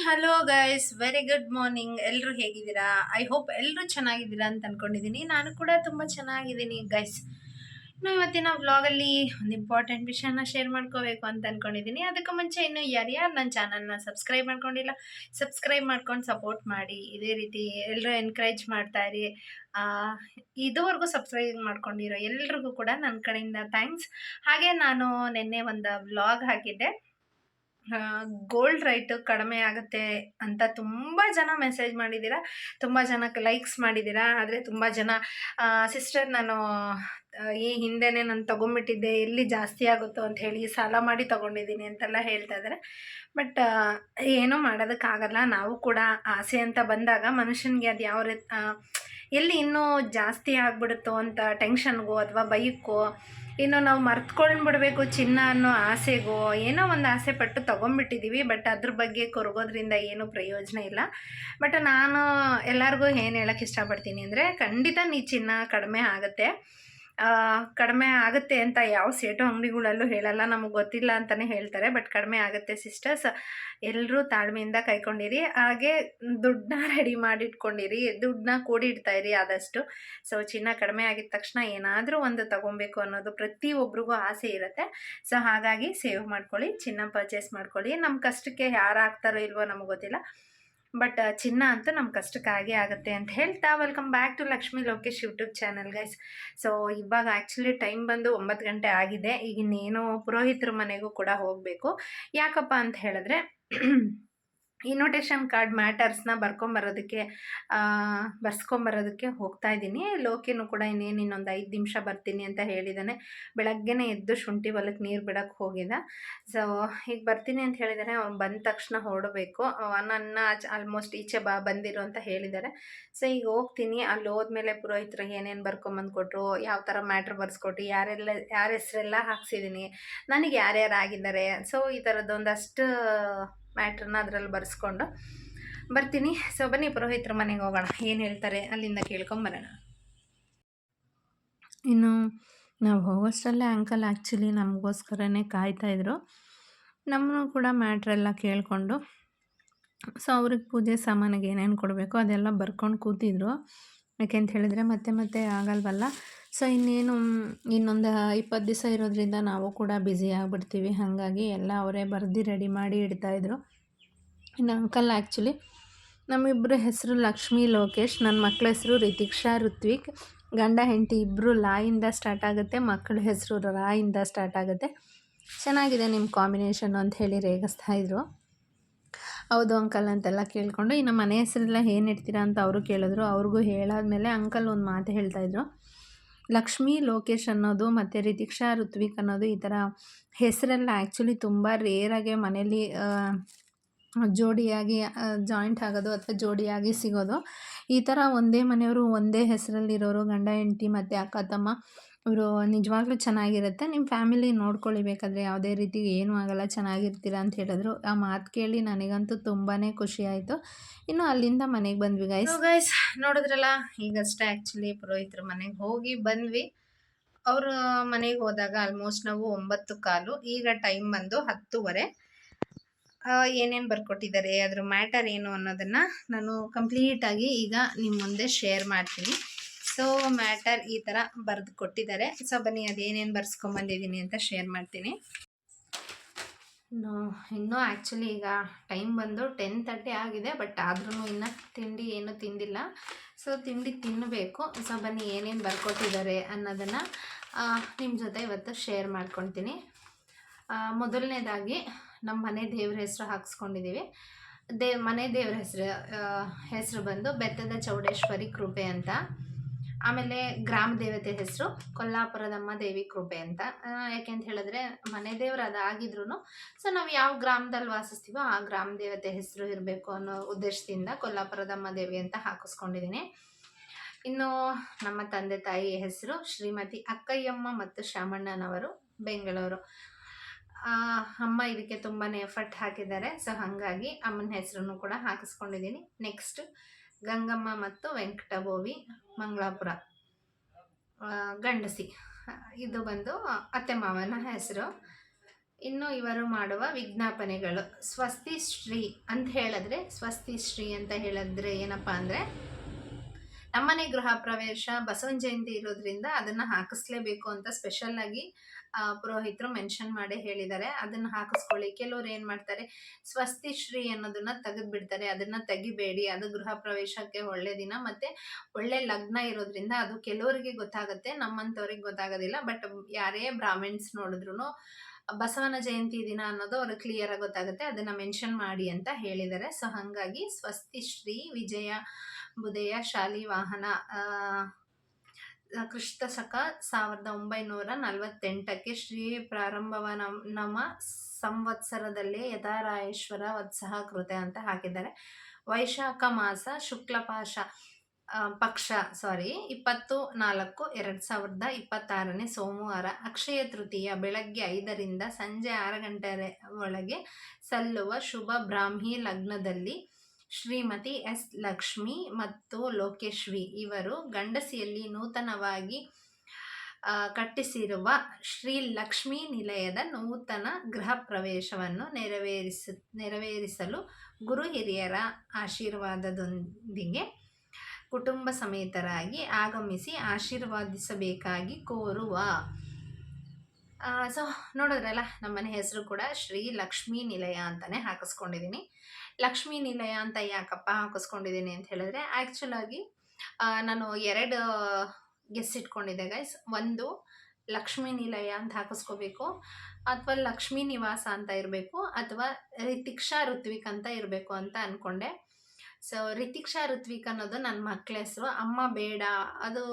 Hello guys, very good morning. ಎಲ್ಲರೂ ಹೇಗಿದ್ದೀರಾ? I hope ಎಲ್ಲರೂ ಚೆನ್ನಾಗಿದ್ದೀರಾ ಅಂತ ಅನ್ಕೊಂಡಿದ್ದೀನಿ. ನಾನು ಕೂಡ ತುಂಬ ಚೆನ್ನಾಗಿದ್ದೀನಿ ಗೈಸ್. ಇನ್ನು ಇವತ್ತಿನ ವ್ಲಾಗಲ್ಲಿ ಒಂದು ಇಂಪಾರ್ಟೆಂಟ್ ವಿಷಯನ ಶೇರ್ ಮಾಡ್ಕೋಬೇಕು ಅಂತ ಅನ್ಕೊಂಡಿದ್ದೀನಿ. ಅದಕ್ಕೂ ಮುಂಚೆ ಇನ್ನು ಯಾರ್ಯಾರು ನನ್ನ ಚಾನಲ್ನ ಸಬ್ಸ್ಕ್ರೈಬ್ ಮಾಡ್ಕೊಂಡಿಲ್ಲ, ಸಬ್ಸ್ಕ್ರೈಬ್ ಮಾಡ್ಕೊಂಡು ಸಪೋರ್ಟ್ ಮಾಡಿ. ಇದೇ ರೀತಿ ಎಲ್ಲರೂ ಎನ್ಕರೇಜ್ ಮಾಡ್ತಾ ಇರಿ. ಇದುವರೆಗೂ ಸಬ್ಸ್ಕ್ರೈಬ್ ಮಾಡ್ಕೊಂಡಿರೋ ಎಲ್ರಿಗೂ ಕೂಡ ನನ್ನ ಕಡೆಯಿಂದ ಥ್ಯಾಂಕ್ಸ್. ಹಾಗೆ ನಾನು ನಿನ್ನೆ ಒಂದು ವ್ಲಾಗ್ ಹಾಕಿದ್ದೆ, ಗೋಲ್ಡ್ ರೇಟ್ ಕಡಿಮೆ ಆಗುತ್ತೆ ಅಂತ ತುಂಬ ಜನ ಮೆಸೇಜ್ ಮಾಡಿದ್ದೀರಾ, ತುಂಬ ಜನಕ್ಕೆ ಲೈಕ್ಸ್ ಮಾಡಿದ್ದೀರಾ. ಆದರೆ ತುಂಬ ಜನ ಸಿಸ್ಟರ್ ನಾನು ಈ ಹಿಂದೆನೇ ನಾನು ತೊಗೊಂಬಿಟ್ಟಿದ್ದೆ, ಎಲ್ಲಿ ಜಾಸ್ತಿ ಆಗುತ್ತೋ ಅಂತ ಹೇಳಿ ಸಾಲ ಮಾಡಿ ತೊಗೊಂಡಿದ್ದೀನಿ ಅಂತೆಲ್ಲ ಹೇಳ್ತಾ ಇದ್ದಾರೆ. ಬಟ್ ಏನೂ ಮಾಡೋದಕ್ಕಾಗಲ್ಲ. ನಾವು ಕೂಡ ಆಸೆ ಅಂತ ಬಂದಾಗ ಮನುಷ್ಯನಿಗೆ ಅದು ಯಾವ ರೀತಿ ಎಲ್ಲಿ ಇನ್ನೂ ಜಾಸ್ತಿ ಆಗಿಬಿಡುತ್ತೋ ಅಂತ ಟೆನ್ಷನ್ಗೋ ಅಥವಾ ಬೈಕೋ, ಇನ್ನು ನಾವು ಮರ್ತ್ಕೊಂಡ್ಬಿಡ್ಬೇಕು ಚಿನ್ನ ಅನ್ನೋ ಆಸೆಗೋ ಏನೋ ಒಂದು ಆಸೆ ಪಟ್ಟು ತೊಗೊಂಡ್ಬಿಟ್ಟಿದ್ದೀವಿ. ಬಟ್ ಅದ್ರ ಬಗ್ಗೆ ಕೊರಗೋದ್ರಿಂದ ಏನೂ ಪ್ರಯೋಜನ ಇಲ್ಲ. ಬಟ್ ನಾನು ಎಲ್ಲರಿಗೂ ಏನು ಹೇಳೋಕ್ಕೆ ಇಷ್ಟಪಡ್ತೀನಿ ಅಂದರೆ, ಖಂಡಿತ ನೀ ಚಿನ್ನ ಕಡಿಮೆ ಆಗುತ್ತೆ ಅಂತ ಯಾವ ಸೇಟು ಅಂಗಡಿಗಳಲ್ಲೂ ಹೇಳಲ್ಲ, ನಮಗೆ ಗೊತ್ತಿಲ್ಲ ಅಂತಲೇ ಹೇಳ್ತಾರೆ. ಬಟ್ ಕಡಿಮೆ ಆಗುತ್ತೆ ಸಿಸ್ಟರ್ಸ್, ಎಲ್ಲರೂ ತಾಳ್ಮೆಯಿಂದ ಕೈಕೊಂಡಿರಿ. ಹಾಗೆ ದುಡ್ಡನ್ನ ರೆಡಿ ಮಾಡಿಟ್ಕೊಂಡಿರಿ, ದುಡ್ಡನ್ನ ಕೂಡಿಡ್ತಾಯಿರಿ ಆದಷ್ಟು. ಸೊ ಚಿನ್ನ ಕಡಿಮೆ ಆಗಿದ ತಕ್ಷಣ ಏನಾದರೂ ಒಂದು ತೊಗೊಬೇಕು ಅನ್ನೋದು ಪ್ರತಿಯೊಬ್ಬರಿಗೂ ಆಸೆ ಇರುತ್ತೆ. ಸೊ ಹಾಗಾಗಿ ಸೇವ್ ಮಾಡ್ಕೊಳ್ಳಿ, ಚಿನ್ನ ಪರ್ಚೇಸ್ ಮಾಡ್ಕೊಳ್ಳಿ. ನಮ್ಮ ಕಷ್ಟಕ್ಕೆ ಯಾರು ಆಗ್ತಾರೋ ಇಲ್ವೋ ನಮಗೆ ಗೊತ್ತಿಲ್ಲ, ಬಟ್ ಚಿನ್ನ ಅಂತೂ ನಮ್ಮ ಕಷ್ಟಕ್ಕಾಗೇ ಆಗುತ್ತೆ ಅಂತ ಹೇಳ್ತಾ welcome back to Lakshmi Lokesh YouTube channel guys. So ಇವಾಗ ಆ್ಯಕ್ಚುಲಿ ಟೈಮ್ ಬಂದು 9 ಗಂಟೆ ಆಗಿದೆ. ಈಗ ಇನ್ನೇನೋ ಪುರೋಹಿತರ ಮನೆಗೂ ಕೂಡ ಹೋಗಬೇಕು. ಯಾಕಪ್ಪ ಅಂತ ಹೇಳಿದ್ರೆ ಇನ್ವಿಟೇಷನ್ ಕಾರ್ಡ್ ಮ್ಯಾಟರ್ಸ್ನ ಬರ್ಸ್ಕೊಂಬರೋದಕ್ಕೆ ಹೋಗ್ತಾ ಇದ್ದೀನಿ. ಲೋಕಿನೂ ಕೂಡ ಇನ್ನೊಂದು 5 ನಿಮಿಷ ಬರ್ತೀನಿ ಅಂತ ಹೇಳಿದ್ದಾನೆ. ಬೆಳಗ್ಗೆನೇ ಎದ್ದು ಶುಂಠಿ ಹೊಲಕ್ಕೆ ನೀರು ಬಿಡೋಕ್ಕೆ ಹೋಗಿದ್ದ. ಸೊ ಈಗ ಬರ್ತೀನಿ ಅಂತ ಹೇಳಿದ್ದಾನೆ. ಅವ್ನು ಬಂದ ತಕ್ಷಣ ಹೊರಡಬೇಕು. ನನ್ನ ಆಲ್ಮೋಸ್ಟ್ ಈಚೆ ಬಂದಿರು ಅಂತ ಹೇಳಿದ್ದಾರೆ. ಸೊ ಈಗ ಹೋಗ್ತೀನಿ. ಅಲ್ಲಿ ಹೋದ್ಮೇಲೆ ಪುರೋಹಿತರು ಏನೇನು ಬರ್ಕೊಂಬಂದು ಕೊಟ್ಟರು, ಯಾವ ಥರ ಮ್ಯಾಟ್ರ್ ಬರ್ಸ್ಕೊಟ್ಟು, ಯಾರ ಹೆಸರೆಲ್ಲ ಹಾಕ್ಸಿದ್ದೀನಿ, ನನಗೆ ಯಾರ್ಯಾರು ಆಗಿದ್ದಾರೆ, ಸೊ ಈ ಥರದ್ದೊಂದಷ್ಟು ಮ್ಯಾಟ್ರನ್ನ ಅದರಲ್ಲಿ ಬರ್ಸ್ಕೊಂಡು ಬರ್ತೀನಿ. ಸೊ ಬನ್ನಿ ಪುರೋಹಿತರ ಮನೆಗೆ ಹೋಗೋಣ, ಏನು ಹೇಳ್ತಾರೆ ಅಲ್ಲಿಂದ ಕೇಳ್ಕೊಂಬರೋಣ. ಇನ್ನು ನಾವು ಹೋಗೋಷ್ಟರಲ್ಲೇ ಅಂಕಲ್ ಆ್ಯಕ್ಚುಲಿ ನಮಗೋಸ್ಕರನೇ ಕಾಯ್ತಾಯಿದ್ರು. ನಮ್ಮನ್ನು ಕೂಡ ಮ್ಯಾಟ್ರೆಲ್ಲ ಕೇಳಿಕೊಂಡು, ಸೊ ಅವ್ರಿಗೆ ಪೂಜೆ ಸಾಮಾನಿಗೆ ಏನೇನು ಕೊಡಬೇಕು ಅದೆಲ್ಲ ಬರ್ಕೊಂಡು ಕೂತಿದ್ರು. ಯಾಕೆಂತ ಹೇಳಿದ್ರೆ ಮತ್ತೆ ಆಗಲ್ವಲ್ಲ. ಸೊ ಇನ್ನೊಂದು 20 ದಿವಸ ಇರೋದ್ರಿಂದ ನಾವು ಕೂಡ ಬ್ಯುಸಿ ಆಗಿಬಿಡ್ತೀವಿ. ಹಾಗಾಗಿ ಎಲ್ಲ ಅವರೇ ಬರೆದು ರೆಡಿ ಮಾಡಿ ಇಡ್ತಾಯಿದ್ರು. ಇನ್ನು ಅಂಕಲ್ ಆ್ಯಕ್ಚುಲಿ ನಮ್ಮಿಬ್ಬರ ಹೆಸರು ಲಕ್ಷ್ಮಿ ಲೋಕೇಶ್, ನನ್ನ ಮಕ್ಕಳ ಹೆಸರು ರಿತಿಕ್ಷಾ ಋತ್ವಿಕ್. ಗಂಡ ಹೆಂಡತಿ ಇಬ್ಬರು ಲಾಯಿಂದ ಸ್ಟಾರ್ಟ್ ಆಗುತ್ತೆ, ಮಕ್ಕಳ ಹೆಸರು ರಾಯಿಂದ ಸ್ಟಾರ್ಟ್ ಆಗುತ್ತೆ. ಚೆನ್ನಾಗಿದೆ ನಿಮ್ಮ ಕಾಂಬಿನೇಷನ್ನು ಅಂತ ಹೇಳಿ ರೇಗಿಸ್ತಾಯಿದ್ರು. ಹೌದು ಅಂಕಲ್ ಅಂತೆಲ್ಲ ಕೇಳಿಕೊಂಡು, ಇನ್ನು ಮನೆ ಹೆಸರೆಲ್ಲ ಏನು ಇಡ್ತೀರಾ ಅಂತ ಅವರು ಕೇಳಿದ್ರು. ಅವ್ರಿಗೂ ಹೇಳಾದ್ಮೇಲೆ ಅಂಕಲ್ ಒಂದು ಮಾತು ಹೇಳ್ತಾಯಿದ್ರು, ಲಕ್ಷ್ಮಿ ಲೋಕೇಶ್ ಅನ್ನೋದು ಮತ್ತು ರಿತಿಕ್ಷಾ ಋತ್ವಿಕ್ ಅನ್ನೋದು ಈ ಥರ ಹೆಸರೆಲ್ಲ ಆ್ಯಕ್ಚುಲಿ ತುಂಬ ರೇರಾಗೆ ಮನೇಲಿ ಜೋಡಿಯಾಗಿ ಜಾಯಿಂಟ್ ಆಗೋದು ಅಥವಾ ಜೋಡಿಯಾಗಿ ಸಿಗೋದು. ಈ ಥರ ಒಂದೇ ಮನೆಯವರು ಒಂದೇ ಹೆಸರಲ್ಲಿರೋರು ಗಂಡ ಹೆಂಡತಿ ಮತ್ತು ಅಕ್ಕ ತಮ್ಮ, ಇವರು ನಿಜವಾಗ್ಲೂ ಚೆನ್ನಾಗಿರುತ್ತೆ. ನಿಮ್ಮ ಫ್ಯಾಮಿಲಿ ನೋಡ್ಕೊಳ್ಳಿ, ಬೇಕಾದರೆ ಯಾವುದೇ ರೀತಿ ಏನೂ ಆಗಲ್ಲ, ಚೆನ್ನಾಗಿರ್ತೀರ ಅಂತ ಹೇಳಿದ್ರು. ಆ ಮಾತು ಕೇಳಿ ನನಗಂತೂ ತುಂಬಾ ಖುಷಿ ಆಯಿತು. ಇನ್ನು ಅಲ್ಲಿಂದ ಮನೆಗೆ ಬಂದ್ವಿ ಗೈಸ್. ನೋಡಿದ್ರಲ್ಲ, ಈಗಷ್ಟೇ ಆ್ಯಕ್ಚುಲಿ ಪುರೋಹಿತರ ಮನೆಗೆ ಹೋಗಿ ಬಂದ್ವಿ. ಅವ್ರ ಮನೆಗೆ ಹೋದಾಗ ಆಲ್ಮೋಸ್ಟ್ ನಾವು 9:15, ಈಗ ಟೈಮ್ ಬಂದು 10:30. ಏನೇನು ಬರ್ಕೊಟ್ಟಿದ್ದಾರೆ, ಅದ್ರ ಮ್ಯಾಟರ್ ಏನು ಅನ್ನೋದನ್ನು ನಾನು ಕಂಪ್ಲೀಟಾಗಿ ಈಗ ನಿಮ್ಮ ಮುಂದೆ ಶೇರ್ ಮಾಡ್ತೀನಿ. ಸೊ ಮ್ಯಾಟರ್ ಈ ಥರ ಬರೆದು ಕೊಟ್ಟಿದ್ದಾರೆ. ಸೊ ಬನ್ನಿ ಅದೇನೇನು ಬರ್ಸ್ಕೊಂಬಂದಿದ್ದೀನಿ ಅಂತ ಶೇರ್ ಮಾಡ್ತೀನಿ. ಇನ್ನೂ ಆ್ಯಕ್ಚುಲಿ ಈಗ ಟೈಮ್ ಬಂದು 10:30 ಆಗಿದೆ. ಬಟ್ ಆದ್ರೂ ಇನ್ನೂ ತಿಂಡಿ ಏನೂ ತಿಂದಿಲ್ಲ. ಸೊ ತಿಂಡಿ ತಿನ್ನಬೇಕು. ಸೊ ಬನ್ನಿ ಏನೇನು ಬರ್ಕೊಟ್ಟಿದ್ದಾರೆ ಅನ್ನೋದನ್ನು ನಿಮ್ಮ ಜೊತೆ ಇವತ್ತು ಶೇರ್ ಮಾಡ್ಕೊತೀನಿ. ಮೊದಲನೇದಾಗಿ ನಮ್ಮ ಮನೆ ದೇವ್ರ ಹೆಸರು ಹಾಕ್ಸ್ಕೊಂಡಿದ್ದೀವಿ. ಮನೆ ದೇವ್ರ ಹೆಸರು ಬಂದು ಬೆತ್ತದ ಚೌಡೇಶ್ವರಿ ಕೃಪೆ ಅಂತ. ಆಮೇಲೆ ಗ್ರಾಮ ದೇವತೆ ಹೆಸರು ಕೊಲ್ಲಾಪುರದಮ್ಮ ದೇವಿ ಕೃಪೆ ಅಂತ. ಯಾಕೆಂತ ಹೇಳಿದ್ರೆ ಮನೆ ದೇವ್ರು ಅದಾಗಿದ್ರು ಸೊ ನಾವು ಯಾವ ಗ್ರಾಮದಲ್ಲಿ ವಾಸಿಸ್ತೀವೋ ಆ ಗ್ರಾಮ ದೇವತೆ ಹೆಸರು ಇರಬೇಕು ಅನ್ನೋ ಉದ್ದೇಶದಿಂದ ಕೊಲ್ಲಾಪುರದಮ್ಮ ದೇವಿ ಅಂತ ಹಾಕಿಸ್ಕೊಂಡಿದ್ದೀನಿ. ಇನ್ನು ನಮ್ಮ ತಂದೆ ತಾಯಿ ಹೆಸರು ಶ್ರೀಮತಿ ಅಕ್ಕಯ್ಯಮ್ಮ ಮತ್ತು ಶಾಮಣ್ಣನವರು, ಬೆಂಗಳೂರು. ಅಮ್ಮ ಇದಕ್ಕೆ ತುಂಬಾ ಎಫರ್ಟ್ ಹಾಕಿದ್ದಾರೆ. ಸೊ ಹಾಗಾಗಿ ಅಮ್ಮನ ಹೆಸರನ್ನು ಕೂಡ ಹಾಕಿಸ್ಕೊಂಡಿದ್ದೀನಿ. ನೆಕ್ಸ್ಟ್ ಗಂಗಮ್ಮ ಮತ್ತು ವೆಂಕಟಬೋವಿ, ಮಂಗಳಾಪುರ, ಗಂಡಸಿ. ಇದು ಬಂದು ಅತ್ತೆ ಮಾವನ ಹೆಸರು. ಇನ್ನು ಇವರು ಮಾಡುವ ವಿಜ್ಞಾಪನೆಗಳು. ಸ್ವಸ್ತಿ ಶ್ರೀ ಅಂತ ಹೇಳಿದ್ರೆ, ಸ್ವಸ್ತಿ ಶ್ರೀ ಅಂತ ಹೇಳಿದ್ರೆ ಏನಪ್ಪಾ ಅಂದರೆ, ನಮ್ಮನೆ ಗೃಹ ಪ್ರವೇಶ ಬಸವನ ಜಯಂತಿ ಇರೋದ್ರಿಂದ ಅದನ್ನು ಹಾಕಿಸ್ಲೇಬೇಕು ಅಂತ ಸ್ಪೆಷಲ್ ಆಗಿ ಪುರೋಹಿತರು ಮೆನ್ಷನ್ ಮಾಡಿ ಹೇಳಿದ್ದಾರೆ. ಅದನ್ನು ಹಾಕಿಸ್ಕೊಳ್ಳಿ. ಕೆಲವ್ರು ಏನು ಮಾಡ್ತಾರೆ, ಸ್ವಸ್ತಿ ಶ್ರೀ ಅನ್ನೋದನ್ನ ತೆಗೆದು ಬಿಡ್ತಾರೆ. ಅದನ್ನು ತೆಗಿಬೇಡಿ, ಅದು ಗೃಹ ಪ್ರವೇಶಕ್ಕೆ ಒಳ್ಳೆ ದಿನ ಮತ್ತು ಒಳ್ಳೆ ಲಗ್ನ ಇರೋದ್ರಿಂದ ಅದು ಕೆಲವರಿಗೆ ಗೊತ್ತಾಗುತ್ತೆ, ನಮ್ಮಂಥವ್ರಿಗೆ ಗೊತ್ತಾಗೋದಿಲ್ಲ. ಬಟ್ ಯಾರೇ ಬ್ರಾಹ್ಮಿಣ್ಸ್ ನೋಡಿದ್ರು ಬಸವನ ಜಯಂತಿ ದಿನ ಅನ್ನೋದು ಅವ್ರಿಗೆ ಕ್ಲಿಯರ್ ಆಗಿ ಗೊತ್ತಾಗುತ್ತೆ. ಅದನ್ನು ಮೆನ್ಷನ್ ಮಾಡಿ ಅಂತ ಹೇಳಿದ್ದಾರೆ. ಸೊ ಹಾಗಾಗಿ ಸ್ವಸ್ತಿ ಶ್ರೀ ವಿಜಯ ಬುಧೆಯ ಶಾಲಿ ವಾಹನ ಕ್ರಿಸ್ತ ಶಕ 1948 ಶ್ರೀ ಪ್ರಾರಂಭವ ನಮ ಸಂವತ್ಸರದಲ್ಲೇ ಯಥಾರಾಯೇಶ್ವರ ವತ್ಸಹ ಕೃತೆ ಅಂತ ಹಾಕಿದ್ದಾರೆ. ವೈಶಾಖ ಮಾಸ ಶುಕ್ಲಪಾಶ ಪಕ್ಷ 24/2026 ಸೋಮವಾರ ಅಕ್ಷಯ ತೃತೀಯ ಬೆಳಗ್ಗೆ 5ರಿಂದ ಸಂಜೆ 6 ಗಂಟೆ ಒಳಗೆ ಸಲ್ಲುವ ಶುಭ ಬ್ರಾಹ್ಮಿ ಲಗ್ನದಲ್ಲಿ ಶ್ರೀಮತಿ ಎಸ್ ಲಕ್ಷ್ಮಿ ಮತ್ತು ಲೋಕೇಶ್ವಿ ಇವರು ಗಂಡಸಿಯಲ್ಲಿ ನೂತನವಾಗಿ ಕಟ್ಟಿಸಿರುವ ಶ್ರೀ ಲಕ್ಷ್ಮೀ ನಿಲಯದ ನೂತನ ಗೃಹ ಪ್ರವೇಶವನ್ನು ನೆರವೇರಿಸಲು ಗುರು ಹಿರಿಯರ ಆಶೀರ್ವಾದದೊಂದಿಗೆ ಕುಟುಂಬ ಸಮೇತರಾಗಿ ಆಗಮಿಸಿ ಆಶೀರ್ವಾದಿಸಬೇಕಾಗಿ ಕೋರುವ. ಸೊ ನೋಡಿದ್ರಲ್ಲ, ನಮ್ಮನೆ ಹೆಸರು ಕೂಡ ಶ್ರೀ ಲಕ್ಷ್ಮೀ ನಿಲಯ ಅಂತಲೇ ಹಾಕಿಸ್ಕೊಂಡಿದ್ದೀನಿ. ಲಕ್ಷ್ಮೀ ನಿಲಯ ಅಂತ ಯಾಕಪ್ಪ ಹಾಕಿಸ್ಕೊಂಡಿದ್ದೀನಿ ಅಂತ ಹೇಳಿದ್ರೆ, ಆ್ಯಕ್ಚುಲಾಗಿ ನಾನು 2 ಗೆಸ್ ಇಟ್ಕೊಂಡಿದ್ದೆ ಗೈಸ್. ಒಂದು ಲಕ್ಷ್ಮೀ ನಿಲಯ ಅಂತ ಹಾಕಿಸ್ಕೋಬೇಕು, ಅಥವಾ ಲಕ್ಷ್ಮೀ ನಿವಾಸ ಅಂತ ಇರಬೇಕು, ಅಥವಾ ರಿತಿಕ್ಷಾ ಋತ್ವಿಕ್ ಅಂತ ಇರಬೇಕು ಅಂತ ಅಂದ್ಕೊಂಡೆ. ಸೊ ರಿತಿಕ್ಷಾ ಋತ್ವಿಕ್ ಅನ್ನೋದು ನನ್ನ ಮಕ್ಕಳ ಹೆಸರು. ಅಮ್ಮ ಬೇಡ, ಅದು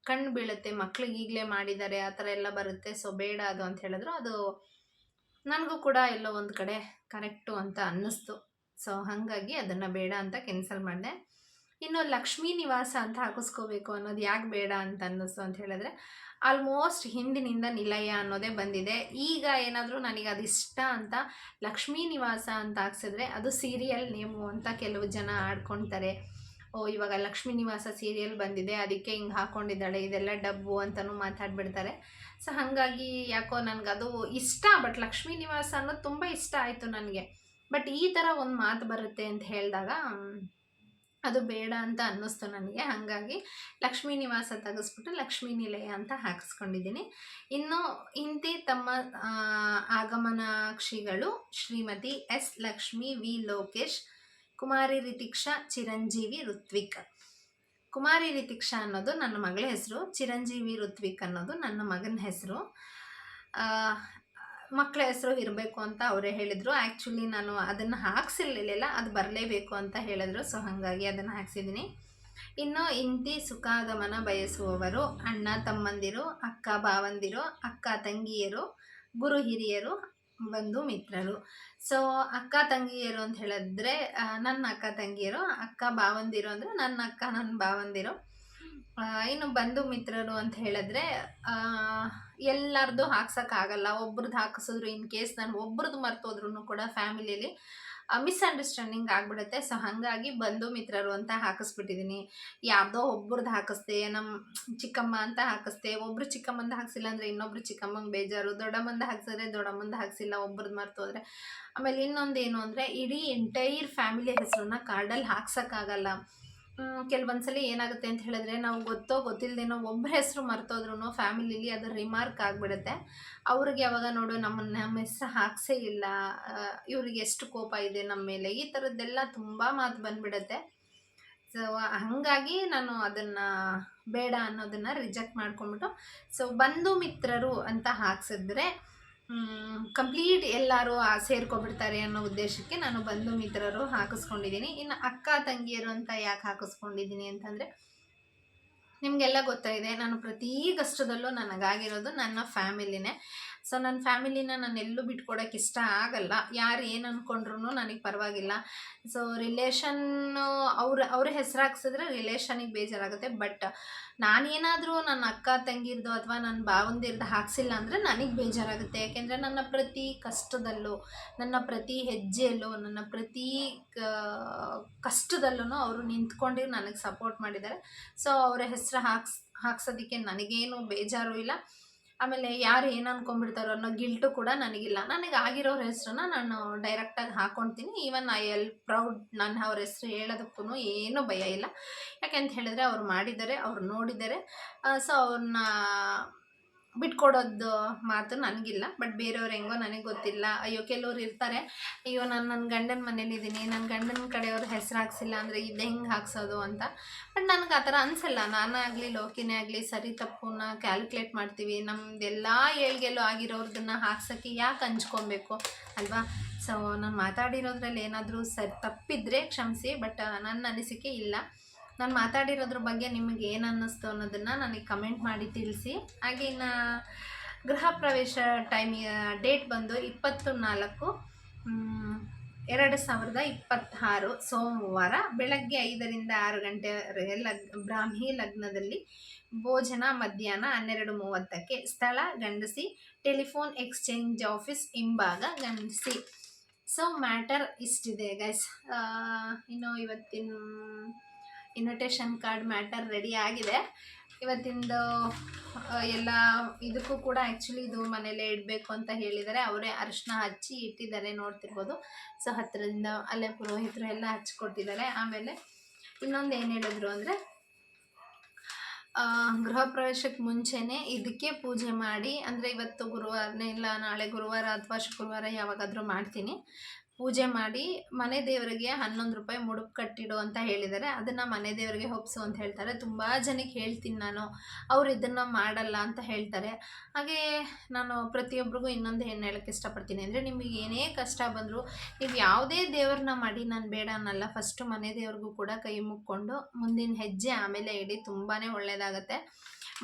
ಕಣ್ಣು ಬೀಳುತ್ತೆ, ಮಕ್ಳಿಗೆ ಈಗಲೇ ಮಾಡಿದ್ದಾರೆ ಆ ಥರ ಎಲ್ಲ ಬರುತ್ತೆ, ಸೊ ಬೇಡ ಅದು ಅಂತ ಹೇಳಿದ್ರು. ಅದು ನನಗೂ ಕೂಡ ಎಲ್ಲೋ ಒಂದು ಕಡೆ ಕರೆಕ್ಟು ಅಂತ ಅನ್ನಿಸ್ತು. ಸೊ ಹಾಗಾಗಿ ಅದನ್ನು ಬೇಡ ಅಂತ ಕ್ಯಾನ್ಸಲ್ ಮಾಡಿದೆ. ಇನ್ನು ಲಕ್ಷ್ಮೀ ನಿವಾಸ ಅಂತ ಹಾಕಿಸ್ಕೋಬೇಕು ಅನ್ನೋದು ಯಾಕೆ ಬೇಡ ಅಂತ ಅನ್ನಿಸ್ತು ಅಂತ ಹೇಳಿದ್ರೆ, ಆಲ್ಮೋಸ್ಟ್ ಹಿಂದಿನಿಂದ ನಿಲಯ ಅನ್ನೋದೇ ಬಂದಿದೆ. ಈಗ ಏನಾದರೂ ನನಗೆ ಅದು ಇಷ್ಟ ಅಂತ ಲಕ್ಷ್ಮೀ ನಿವಾಸ ಅಂತ ಹಾಕ್ಸಿದ್ರೆ ಅದು ಸೀರಿಯಲ್ ನೇಮು ಅಂತ ಕೆಲವು ಜನ ಆಡ್ಕೊಳ್ತಾರೆ. ಓ ಇವಾಗ ಲಕ್ಷ್ಮೀ ನಿವಾಸ ಸೀರಿಯಲ್ ಬಂದಿದೆ ಅದಕ್ಕೆ ಹಿಂಗೆ ಹಾಕ್ಕೊಂಡಿದ್ದಾಳೆ, ಇದೆಲ್ಲ ಡಬ್ಬು ಅಂತಲೂ ಮಾತಾಡ್ಬಿಡ್ತಾರೆ. ಸೊ ಹಾಗಾಗಿ ಯಾಕೋ ನನಗದು ಇಷ್ಟ, ಬಟ್ ಲಕ್ಷ್ಮೀ ನಿವಾಸ ಅನ್ನೋದು ತುಂಬ ಇಷ್ಟ ಆಯಿತು ನನಗೆ. ಬಟ್ ಈ ಥರ ಒಂದು ಮಾತು ಬರುತ್ತೆ ಅಂತ ಹೇಳಿದಾಗ ಅದು ಬೇಡ ಅಂತ ಅನ್ನಿಸ್ತು ನನಗೆ. ಹಾಗಾಗಿ ಲಕ್ಷ್ಮೀ ನಿವಾಸ ತೆಗೆಸ್ಬಿಟ್ಟು ಲಕ್ಷ್ಮೀ ನಿಲಯ ಅಂತ ಹಾಕಿಸ್ಕೊಂಡಿದ್ದೀನಿ. ಇನ್ನು ಇಂತಿ ತಮ್ಮ ಆಗಮನಾಕ್ಷಿಗಳು ಶ್ರೀಮತಿ ಎಸ್ ಲಕ್ಷ್ಮಿ ವಿ ಲೋಕೇಶ್, ಕುಮಾರಿ ರಿತಿಕ್ಷಾ, ಚಿರಂಜೀವಿ ಋತ್ವಿಕ್. ಕುಮಾರಿ ರಿತಿಕ್ಷಾ ಅನ್ನೋದು ನನ್ನ ಮಗಳ ಹೆಸರು, ಚಿರಂಜೀವಿ ಋತ್ವಿಕ್ ಅನ್ನೋದು ನನ್ನ ಮಗನ ಹೆಸರು. ಮಕ್ಕಳ ಹೆಸರು ಇರಬೇಕು ಅಂತ ಅವರೇ ಹೇಳಿದರು. ಆ್ಯಕ್ಚುಲಿ ನಾನು ಅದನ್ನು ಹಾಕ್ಸಿರ್ಲಿಲ್ಲ, ಅದು ಬರಲೇಬೇಕು ಅಂತ ಹೇಳಿದ್ರು. ಸೊ ಹಾಗಾಗಿ ಅದನ್ನು ಹಾಕ್ಸಿದ್ದೀನಿ. ಇನ್ನು ಇಂತಿ ಸುಖಾಗಮನ ಬಯಸುವವರು ಅಣ್ಣ ತಮ್ಮಂದಿರು, ಅಕ್ಕ ಭಾವಂದಿರು, ಅಕ್ಕ ತಂಗಿಯರು, ಗುರು ಹಿರಿಯರು, ಬಂಧು ಮಿತ್ರರು. ಸೊ ಅಕ್ಕ ತಂಗಿಯರು ಅಂತ ಹೇಳಿದ್ರೆ ನನ್ನ ಅಕ್ಕ ತಂಗಿಯರು, ಅಕ್ಕ ಭಾವಂದಿರು ಅಂದರೆ ನನ್ನ ಅಕ್ಕ ನನ್ನ ಭಾವಂದಿರು. ಇನ್ನು ಬಂಧು ಮಿತ್ರರು ಅಂತ ಹೇಳಿದ್ರೆ ಎಲ್ಲರದ್ದು ಹಾಕ್ಸೋಕ್ಕಾಗಲ್ಲ, ಒಬ್ರದ್ದು ಹಾಕಿಸಿದ್ರು ಇನ್ ಕೇಸ್ ನಾನು ಒಬ್ರದ್ದು ಮರ್ತೋದ್ರೂ ಕೂಡ ಫ್ಯಾಮಿಲಿಯಲ್ಲಿ ಮಿಸ್ಅಂಡರ್ಸ್ಟ್ಯಾಂಡಿಂಗ್ ಆಗಿಬಿಡುತ್ತೆ. ಸೊ ಹಾಗಾಗಿ ಬಂಧು ಮಿತ್ರರು ಅಂತ ಹಾಕಿಸ್ಬಿಟ್ಟಿದ್ದೀನಿ. ಯಾವುದೋ ಒಬ್ರದ್ದು ಹಾಕಿಸ್ದೆ, ನಮ್ಮ ಚಿಕ್ಕಮ್ಮ ಅಂತ ಹಾಕಿಸ್ದೆ, ಒಬ್ಬರು ಚಿಕ್ಕಮ್ಮಂದು ಹಾಕ್ಸಿಲ್ಲ ಅಂದರೆ ಇನ್ನೊಬ್ರು ಚಿಕ್ಕಮ್ಮಂಗೆ ಬೇಜಾರು, ದೊಡ್ಡಮ್ಮಂದು ಹಾಕ್ಸಿದ್ರೆ ದೊಡ್ಡಮ್ಮಂದು ಹಾಕ್ಸಿಲ್ಲ ಒಬ್ರದ್ದು ಮರ್ತೋದ್ರೆ. ಆಮೇಲೆ ಇನ್ನೊಂದೇನು ಅಂದರೆ ಇಡೀ ಎಂಟೈರ್ ಫ್ಯಾಮಿಲಿ ಹೆಸರನ್ನ ಕಾರ್ಡಲ್ಲಿ ಹಾಕ್ಸೋಕ್ಕಾಗಲ್ಲ. ಕೆಲವೊಂದ್ಸಲಿ ಏನಾಗುತ್ತೆ ಅಂತ ಹೇಳಿದ್ರೆ, ನಾವು ಗೊತ್ತೋ ಗೊತ್ತಿಲ್ಲದೇನೋ ಒಬ್ಬರ ಹೆಸರು ಮರ್ತೋದ್ರೂ ಫ್ಯಾಮಿಲಿಲಿ ಅದು ರಿಮಾರ್ಕ್ ಆಗಿಬಿಡುತ್ತೆ. ಅವ್ರಿಗೆ ಯಾವಾಗ ನೋಡು ನಮ್ಮ ಹೆಸರು ಹಾಕ್ಸೇ ಇಲ್ಲ, ಇವ್ರಿಗೆ ಎಷ್ಟು ಕೋಪ ಇದೆ ನಮ್ಮ ಮೇಲೆ, ಈ ಥರದ್ದೆಲ್ಲ ತುಂಬ ಮಾತು ಬಂದುಬಿಡುತ್ತೆ. ಸೊ ಹಾಗಾಗಿ ನಾನು ಅದನ್ನು ಬೇಡ ಅನ್ನೋದನ್ನು ರಿಜೆಕ್ಟ್ ಮಾಡ್ಕೊಂಬಿಟ್ಟು, ಸೊ ಬಂಧು ಮಿತ್ರರು ಅಂತ ಹಾಕ್ಸಿದ್ರೆ ಕಂಪ್ಲೀಟ್ ಎಲ್ಲರೂ ಸೇರ್ಕೊಬಿಡ್ತಾರೆ ಅನ್ನೋ ಉದ್ದೇಶಕ್ಕೆ ನಾನು ಬಂಧು ಮಿತ್ರರು ಹಾಕಿಸ್ಕೊಂಡಿದ್ದೀನಿ. ಇನ್ನು ಅಕ್ಕ ತಂಗಿಯರು ಅಂತ ಯಾಕೆ ಹಾಕಿಸ್ಕೊಂಡಿದ್ದೀನಿ ಅಂತಂದರೆ, ನಿಮಗೆಲ್ಲ ಗೊತ್ತಾಗಿದೆ, ನಾನು ಪ್ರತಿ ಕಷ್ಟದಲ್ಲೂ ನನಗಾಗಿರೋದು ನನ್ನ ಫ್ಯಾಮಿಲಿನೇ. ಸೊ ನನ್ನ ಫ್ಯಾಮಿಲಿನ ನಾನು ಎಲ್ಲೂ ಬಿಟ್ಕೊಡೋಕೆ ಇಷ್ಟ ಆಗಲ್ಲ. ಯಾರು ಏನು ಅಂದ್ಕೊಂಡ್ರು ನನಗೆ ಪರವಾಗಿಲ್ಲ. ಸೊ ರಿಲೇಷನ್ನು ಅವ್ರ ಹೆಸರು ಹಾಕ್ಸಿದ್ರೆ ರಿಲೇಷನಿಗೆ ಬೇಜಾರಾಗುತ್ತೆ. ಬಟ್ ನಾನೇನಾದರೂ ನನ್ನ ಅಕ್ಕ ತಂಗಿರ್ದು ಅಥವಾ ನನ್ನ ಭಾವಂದಿರ್ದು ಹಾಕ್ಸಿಲ್ಲ ಅಂದರೆ ನನಗೆ ಬೇಜಾರಾಗುತ್ತೆ. ಯಾಕೆಂದರೆ ನನ್ನ ಪ್ರತಿ ಕಷ್ಟದಲ್ಲೂ, ನನ್ನ ಪ್ರತಿ ಹೆಜ್ಜೆಯಲ್ಲೂ, ನನ್ನ ಪ್ರತಿ ಕಷ್ಟದಲ್ಲೂ ಅವರು ನಿಂತ್ಕೊಂಡು ನನಗೆ ಸಪೋರ್ಟ್ ಮಾಡಿದ್ದಾರೆ. ಸೊ ಅವರ ಹೆಸರು ಹಾಕ್ಸೋದಕ್ಕೆ ನನಗೇನು ಬೇಜಾರು ಇಲ್ಲ. ಆಮೇಲೆ ಯಾರು ಏನು ಅನ್ಕೊಂಡ್ಬಿಡ್ತಾರೋ ಅನ್ನೋ ಗಿಲ್ಟು ಕೂಡ ನನಗಿಲ್ಲ. ನನಗೆ ಆಗಿರೋರ ಹೆಸರನ್ನ ನಾನು ಡೈರೆಕ್ಟಾಗಿ ಹಾಕ್ಕೊಳ್ತೀನಿ. Even I L proud. ನಾನು ಅವ್ರ ಹೆಸರು ಹೇಳೋದಕ್ಕೂ ಏನೂ ಭಯ ಇಲ್ಲ. ಯಾಕೆಂತ ಹೇಳಿದ್ರೆ ಅವ್ರು ಮಾಡಿದ್ದಾರೆ, ಅವ್ರು ನೋಡಿದ್ದಾರೆ. ಸೊ ಅವ್ರನ್ನ ಬಿಟ್ಕೊಡೋದು ಮಾತು ನನಗಿಲ್ಲ. ಬಟ್ ಬೇರೆಯವ್ರು ಹೆಂಗೋ ನನಗೆ ಗೊತ್ತಿಲ್ಲ. ಅಯ್ಯೋ ಕೆಲವ್ರು ಇರ್ತಾರೆ, ಅಯ್ಯೋ ನಾನು ನನ್ನ ಗಂಡನ ಮನೇಲಿದ್ದೀನಿ, ನನ್ನ ಗಂಡನ ಕಡೆಯವ್ರ ಹೆಸರು ಹಾಕ್ಸಿಲ್ಲ ಅಂದರೆ ಇದು ಹೆಂಗೆ ಹಾಕ್ಸೋದು ಅಂತ. ಬಟ್ ನನಗೆ ಆ ಥರ ಅನಿಸಲ್ಲ. ನಾನಾಗಲಿ ಲೋಕಿನೇ ಆಗಲಿ ಸರಿ ತಪ್ಪನ್ನ ಕ್ಯಾಲ್ಕುಲೇಟ್ ಮಾಡ್ತೀವಿ. ನಮ್ಮದೆಲ್ಲ ಏಳ್ಗೆಲ್ಲೋ ಆಗಿರೋದನ್ನ ಹಾಕ್ಸೋಕ್ಕೆ ಯಾಕೆ ಹಂಚ್ಕೊಬೇಕು ಅಲ್ವಾ. ಸೊ ನಾನು ಮಾತಾಡಿರೋದ್ರಲ್ಲಿ ಏನಾದರೂ ತಪ್ಪಿದ್ರೆ ಕ್ಷಮಿಸಿ. ಬಟ್ ನನ್ನ ಅನಿಸಿಕೆ ಇಲ್ಲ. ನಾನು ಮಾತಾಡಿರೋದ್ರ ಬಗ್ಗೆ ನಿಮಗೆ ಏನು ಅನ್ನಿಸ್ತು ಅನ್ನೋದನ್ನು ನನಗೆ ಕಮೆಂಟ್ ಮಾಡಿ ತಿಳಿಸಿ. ಹಾಗೆ ಇನ್ನು ಗೃಹ ಪ್ರವೇಶ ಡೇಟ್ ಬಂದು 24/2026 ಸೋಮವಾರ ಬೆಳಗ್ಗೆ 5ರಿಂದ 6 ಗಂಟೆ ಬ್ರಾಹ್ಮಿ ಲಗ್ನದಲ್ಲಿ. ಭೋಜನ ಮಧ್ಯಾಹ್ನ 12:30ಕ್ಕೆ. ಸ್ಥಳ ಗಂಡಸಿ. ಟೆಲಿಫೋನ್ ಎಕ್ಸ್ಚೇಂಜ್ ಆಫೀಸ್ ಹಿಂಭಾಗ ಗಂಡಸಿ. ಸೊ ಮ್ಯಾಟರ್ ಇಷ್ಟಿದೆ ಗೈಸ್. ಇನ್ನು ಇವತ್ತಿನ ಇನ್ವಿಟೇಷನ್ ಕಾರ್ಡ್ ಮ್ಯಾಟರ್ ರೆಡಿ ಆಗಿದೆ. ಇವತ್ತಿಂದು ಎಲ್ಲ ಇದಕ್ಕೂ ಕೂಡ ಆ್ಯಕ್ಚುಲಿ ಇದು ಮನೇಲೇ ಇಡಬೇಕು ಅಂತ ಹೇಳಿದ್ದಾರೆ. ಅವರೇ ಅರಿಶಿನ ಹಚ್ಚಿ ಇಟ್ಟಿದ್ದಾರೆ, ನೋಡ್ತಿರ್ಬೋದು. ಸೊ ಹತ್ತಿರದಿಂದ ಅಲ್ಲೇ ಪುರೋಹಿತರು ಎಲ್ಲ ಹಚ್ಕೊಟ್ಟಿದ್ದಾರೆ. ಆಮೇಲೆ ಇನ್ನೊಂದು ಏನು ಹೇಳಿದ್ರು ಅಂದರೆ, ಗೃಹ ಪ್ರವೇಶಕ್ಕೆ ಮುಂಚೆನೇ ಇದಕ್ಕೆ ಪೂಜೆ ಮಾಡಿ, ಅಂದರೆ ಇವತ್ತು ಗುರುವಾರನೇ ಇಲ್ಲ ನಾಳೆ ಗುರುವಾರ ಅಥವಾ ಶುಕ್ರವಾರ ಯಾವಾಗಾದರೂ ಮಾಡ್ತೀನಿ, ಪೂಜೆ ಮಾಡಿ ಮನೆ ದೇವರಿಗೆ 11 ರೂಪಾಯಿ ಮುಡುಪು ಕಟ್ಟಿಡು ಅಂತ ಹೇಳಿದ್ದಾರೆ. ಅದನ್ನು ಮನೆ ದೇವರಿಗೆ ಒಪ್ಸು ಅಂತ ಹೇಳ್ತಾರೆ. ತುಂಬ ಜನಕ್ಕೆ ಹೇಳ್ತೀನಿ ನಾನು, ಅವ್ರು ಇದನ್ನು ಮಾಡಲ್ಲ ಅಂತ ಹೇಳ್ತಾರೆ. ಹಾಗೆ ನಾನು ಪ್ರತಿಯೊಬ್ಬರಿಗೂ ಇನ್ನೊಂದು ಏನು ಹೇಳೋಕ್ಕೆ ಇಷ್ಟಪಡ್ತೀನಿ ಅಂದರೆ, ನಿಮಗೆ ಏನೇ ಕಷ್ಟ ಬಂದರೂ ನೀವು ಯಾವುದೇ ದೇವ್ರನ್ನ ಮಾಡಿ, ನಾನು ಬೇಡ ಅನ್ನಲ್ಲ. ಫಸ್ಟು ಮನೆ ದೇವ್ರಿಗೂ ಕೂಡ ಕೈ ಮುಕ್ಕೊಂಡು ಮುಂದಿನ ಹೆಜ್ಜೆ ಆಮೇಲೆ ಇಡಿ, ತುಂಬಾ ಒಳ್ಳೆಯದಾಗತ್ತೆ.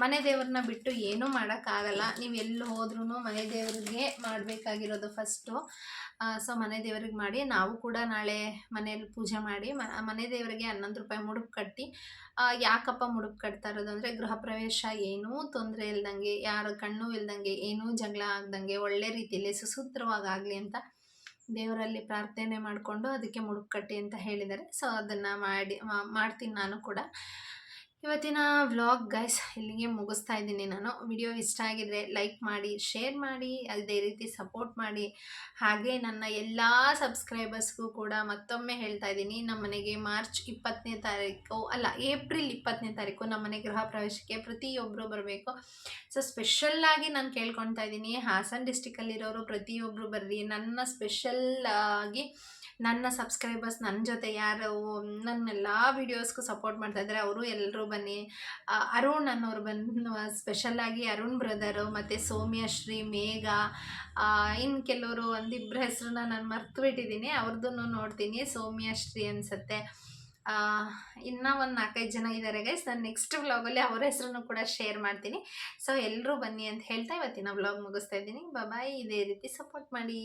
ಮನೆ ದೇವ್ರನ್ನ ಬಿಟ್ಟು ಏನೂ ಮಾಡೋಕ್ಕಾಗಲ್ಲ. ನೀವು ಎಲ್ಲಿ ಹೋದ್ರೂ ಮನೆ ದೇವ್ರಿಗೆ ಮಾಡಬೇಕಾಗಿರೋದು ಫಸ್ಟು. ಸೊ ಮನೆ ದೇವ್ರಿಗೆ ಮಾಡಿ, ನಾವು ಕೂಡ ನಾಳೆ ಮನೇಲಿ ಪೂಜೆ ಮಾಡಿ ಮನೆ ದೇವರಿಗೆ 11 ರೂಪಾಯಿ ಮುಡುಪು ಕಟ್ಟಿ. ಯಾಕಪ್ಪ ಮುಡುಪು ಕಟ್ತಾ ಇರೋದು ಅಂದರೆ, ಗೃಹ ಪ್ರವೇಶ ಏನೂ ತೊಂದರೆ ಇಲ್ದಂಗೆ, ಯಾರ ಕಣ್ಣು ಇಲ್ದಂಗೆ, ಏನೂ ಜಗಳ ಆಗ್ದಂಗೆ ಒಳ್ಳೆ ರೀತಿಯಲ್ಲಿ ಸುಸೂತ್ರವಾಗಲಿ ಅಂತ ದೇವರಲ್ಲಿ ಪ್ರಾರ್ಥನೆ ಮಾಡಿಕೊಂಡು ಅದಕ್ಕೆ ಮುಡುಪು ಕಟ್ಟಿ ಅಂತ ಹೇಳಿದ್ದಾರೆ. ಸೊ ಅದನ್ನು ಮಾಡ್ತೀನಿ ನಾನು ಕೂಡ. ಇವತ್ತಿನ ವ್ಲಾಗ್ ಗೈಸ್ ಇಲ್ಲಿಗೆ ಮುಗಿಸ್ತಾ ಇದ್ದೀನಿ ನಾನು. ವಿಡಿಯೋ ಇಷ್ಟ ಆಗಿದ್ರೆ ಲೈಕ್ ಮಾಡಿ, ಶೇರ್ ಮಾಡಿ, ಅದೇ ರೀತಿ ಸಪೋರ್ಟ್ ಮಾಡಿ. ಹಾಗೆ ನನ್ನ ಎಲ್ಲ ಸಬ್ಸ್ಕ್ರೈಬರ್ಸ್ಗೂ ಕೂಡ ಮತ್ತೊಮ್ಮೆ ಹೇಳ್ತಾ ಇದ್ದೀನಿ, ನಮ್ಮ ಮನೆಗೆ ಏಪ್ರಿಲ್ 20ನೇ ತಾರೀಕು ನಮ್ಮ ಮನೆ ಗೃಹ ಪ್ರವೇಶಕ್ಕೆ ಪ್ರತಿಯೊಬ್ಬರು ಬರಬೇಕು. ಸೊ ಸ್ಪೆಷಲ್ಲಾಗಿ ನಾನು ಕೇಳ್ಕೊಳ್ತಾ ಇದ್ದೀನಿ, ಹಾಸನ ಡಿಸ್ಟಿಕಲ್ಲಿರೋರು ಪ್ರತಿಯೊಬ್ಬರು ಬರ್ರಿ. ನನ್ನ ಸ್ಪೆಷಲ್ಲಾಗಿ ನನ್ನ ಸಬ್ಸ್ಕ್ರೈಬರ್ಸ್ ನನ್ನ ಜೊತೆ ಯಾರು ನನ್ನೆಲ್ಲ ವೀಡಿಯೋಸ್ಗೂ ಸಪೋರ್ಟ್ ಮಾಡ್ತಾಯಿದ್ದಾರೆ ಅವರು ಎಲ್ಲರೂ ಬನ್ನಿ. ಅರುಣ್ ಅನ್ನೋರು ಸ್ಪೆಷಲ್ಲಾಗಿ ಅರುಣ್ ಬ್ರದರು, ಮತ್ತು ಸೌಮ್ಯಶ್ರೀ, ಮೇಘ, ಇನ್ನು ಕೆಲವರು ಒಂದಿಬ್ಬರ ಹೆಸರನ್ನ ನಾನು ಮರ್ತು ಬಿಟ್ಟಿದ್ದೀನಿ, ಅವ್ರದ್ದನ್ನು ನೋಡ್ತೀನಿ. ಸೌಮ್ಯಶ್ರೀ ಅನಿಸುತ್ತೆ. ಇನ್ನೂ ಒಂದು 4-5 ಜನ ಇದ್ದಾರೆ ಗೈಸ್. ನಾನು ನೆಕ್ಸ್ಟ್ ವ್ಲಾಗಲ್ಲಿ ಅವರ ಹೆಸರನ್ನು ಕೂಡ ಶೇರ್ ಮಾಡ್ತೀನಿ. ಸೊ ಎಲ್ಲರೂ ಬನ್ನಿ ಅಂತ ಹೇಳ್ತಾ ಇವತ್ತಿನ ವ್ಲಾಗ್ ಮುಗಿಸ್ತಾ ಇದ್ದೀನಿ. ಬಾಯ್. ಇದೇ ರೀತಿ ಸಪೋರ್ಟ್ ಮಾಡಿ.